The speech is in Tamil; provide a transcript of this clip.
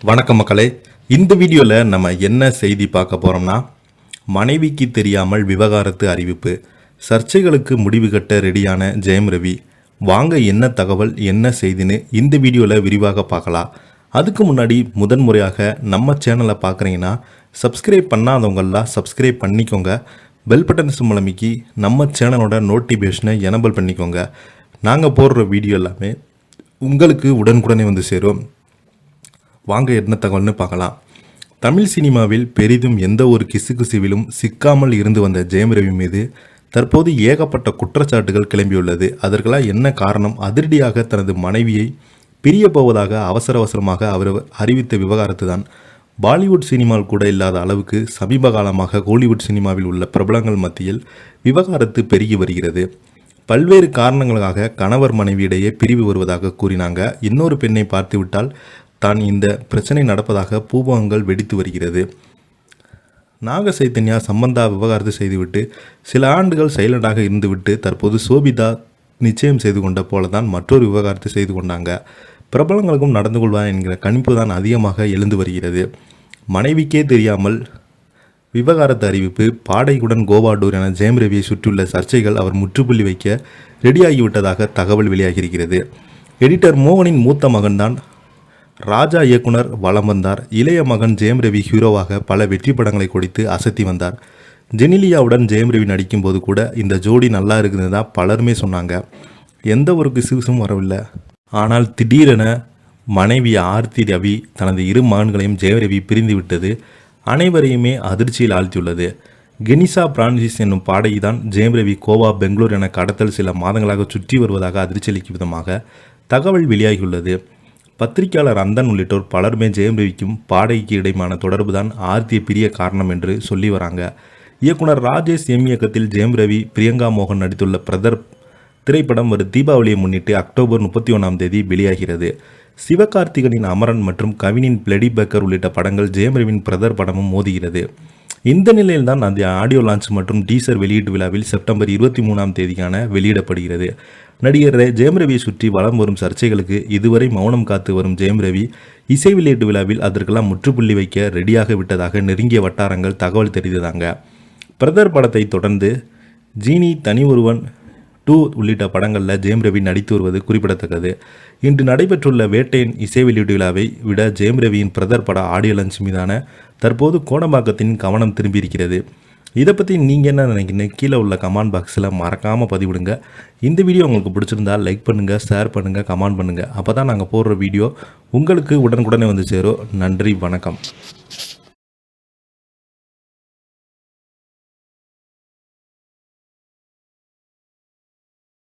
வணக்கம் மக்களே. இந்த வீடியோவில் நம்ம என்ன செய்தி பார்க்க போகிறோம்னா, மனைவிக்கு தெரியாமல் விவகாரத்து அறிவிப்பு, சர்ச்சைகளுக்கு முடிவு கட்ட ரெடியான ஜெயம் ரவி. வாங்க என்ன தகவல் என்ன செய்தின்னு இந்த வீடியோவில் விரிவாக பார்க்கலாம். அதுக்கு முன்னாடி முதன்முறையாக நம்ம சேனலை பார்க்குறீங்கன்னா சப்ஸ்கிரைப் பண்ணாதவங்களாம் சப்ஸ்கிரைப் பண்ணிக்கோங்க. பெல் பட்டன் சிம்பல் அமைக்கி நம்ம சேனலோட நோட்டிஃபிகேஷனை எனபிள் பண்ணிக்கோங்க. நாங்கள் போடுற வீடியோ எல்லாமே உங்களுக்கு உடனுக்குடனே வந்து சேரும். வாங்க என்ன தகவல்னு பார்க்கலாம். தமிழ் சினிமாவில் பெரிதும் எந்த ஒரு கிசுகிசுவிலும் சிக்காமல் இருந்து வந்த ஜெயம் ரவி மீது தற்போது ஏகப்பட்ட குற்றச்சாட்டுகள் கிளம்பியுள்ளது. அதற்கெல்லாம் என்ன காரணம்? அதிரடியாக தனது மனைவியை பிரிய போவதாக அவசரமாக அவர் அறிவித்த விவகாரத்து தான். பாலிவுட் சினிமாவில் கூட இல்லாத அளவுக்கு சமீப காலமாக ஹாலிவுட் சினிமாவில் உள்ள பிரபலங்கள் மத்தியில் விவகாரத்து பெருகி வருகிறது. பல்வேறு காரணங்களுக்காக கணவர் மனைவியிடையே பிரிவு வருவதாக கூறினாங்க. இன்னொரு பெண்ணை பார்த்துவிட்டால் தான் இந்த பிரச்சனை நடப்பதாக பூபகங்கள் வெடித்து வருகிறது. நாக சைத்தன்யா சம்பந்தா விவகாரத்து செய்துவிட்டு சில ஆண்டுகள் சைலண்டாக இருந்துவிட்டு தற்போது சோபிதா நிச்சயம் செய்து கொண்ட போல தான் மற்றொரு விவகாரத்தை செய்து கொண்டாங்க. பிரபலங்களுக்கும் நடந்து கொள்வார் என்கிற கணிப்பு தான் அதிகமாக எழுந்து வருகிறது. மனைவிக்கே தெரியாமல் விவகாரத்து அறிவிப்பு, பாடையுடன் கோவாடூர் என ஜெயம் ரவியை சுற்றியுள்ள சர்ச்சைகள் அவர் முற்றுப்புள்ளி வைக்க ரெடியாகிவிட்டதாக தகவல் வெளியாகியிருக்கிறது. எடிட்டர் மோகனின் மூத்த மகன்தான் ராஜா இயக்குனர் வலம் வந்தார். இளைய மகன் ஜெயம் ரவி ஹீரோவாக பல வெற்றி படங்களை கொடுத்து அசத்தி வந்தார். ஜெனிலியாவுடன் ஜெயம் ரவி நடிக்கும்போது கூட இந்த ஜோடி நல்லா இருக்குதுன்னு தான் பலருமே சொன்னாங்க. எந்த ஒரு கிசுகிசும் வரவில்லை. ஆனால் திடீரென மனைவி ஆர்த்தி ரவி தனது இரு மகன்களையும் ஜெயம் ரவி பிரிந்து விட்டது அனைவரையுமே அதிர்ச்சியில் ஆழ்த்தியுள்ளது. கெனிசா பிரான்சிஸ் என்னும் பாடகி தான் ஜெயம் ரவி கோவா பெங்களூர் என கடத்தல் சில மாதங்களாக சுற்றி வருவதாக அதிர்ச்சி அளிக்கும் விதமாக தகவல் வெளியாகியுள்ளது. பத்திரிகையாளர் அந்தன் உள்ளிட்டோர் பலருமே ஜெயம் ரவிக்கும் பாடகிக்கு இடையான தொடர்பு தான் ஆர்த்தியை பிரிய காரணம் என்று சொல்லி வராங்க. இயக்குனர் ராஜேஷ் இயக்கத்தில் ஜெயம் ரவி பிரியங்கா மோகன் நடித்துள்ள பிரதர் திரைப்படம் வரும் தீபாவளியை முன்னிட்டு அக்டோபர் 31 வெளியாகிறது. சிவகார்த்திகனின் அமரன் மற்றும் கவினின் பிளடி பேக்கர் உள்ளிட்ட படங்கள் ஜெயம் ரவியின் பிரதர் படமும் மோதுகிறது. இந்த நிலையில் தான் அந்த ஆடியோ லான்ச் மற்றும் டீசர் வெளியீட்டு விழாவில் செப்டம்பர் 23 வெளியிடப்படுகிறது. நடிகர் ஜெயம் ரவியை சுற்றி வலம் வரும் சர்ச்சைகளுக்கு இதுவரை மௌனம் காத்து வரும் ஜெயம் ரவி இசை வெளியீட்டு விழாவில் அதற்கெல்லாம் முற்றுப்புள்ளி வைக்க ரெடியாக விட்டதாக நெருங்கிய வட்டாரங்கள் தகவல் தெரிவித்தாங்க. பிரதர் படத்தை தொடர்ந்து ஜீனி, தனி ஒருவன் 2 உள்ளிட்ட படங்களில் ஜெயம் ரவி நடித்து வருவது குறிப்பிடத்தக்கது. இன்று நடைபெற்றுள்ள வேட்டையின் இசை வெளியீட்டு விழாவை விட ஜெயம் ரவியின் பிரதர் பட ஆடியோ லான்ச் மீதான தற்போது கோடம்பாக்கத்தின் கவனம் திரும்பியிருக்கிறது. இதை பற்றி நீங்கள் என்ன நினைக்கிறீங்க? கீழே உள்ள கமெண்ட் பாக்ஸில் மறக்காமல் பதிவிடுங்க. இந்த வீடியோ உங்களுக்கு பிடிச்சிருந்தால் லைக் பண்ணுங்கள், ஷேர் பண்ணுங்கள், கமெண்ட் பண்ணுங்கள். அப்போ தான் நாங்கள் போடுற வீடியோ உங்களுக்கு உடனுக்குடனே வந்து சேரும். நன்றி, வணக்கம்.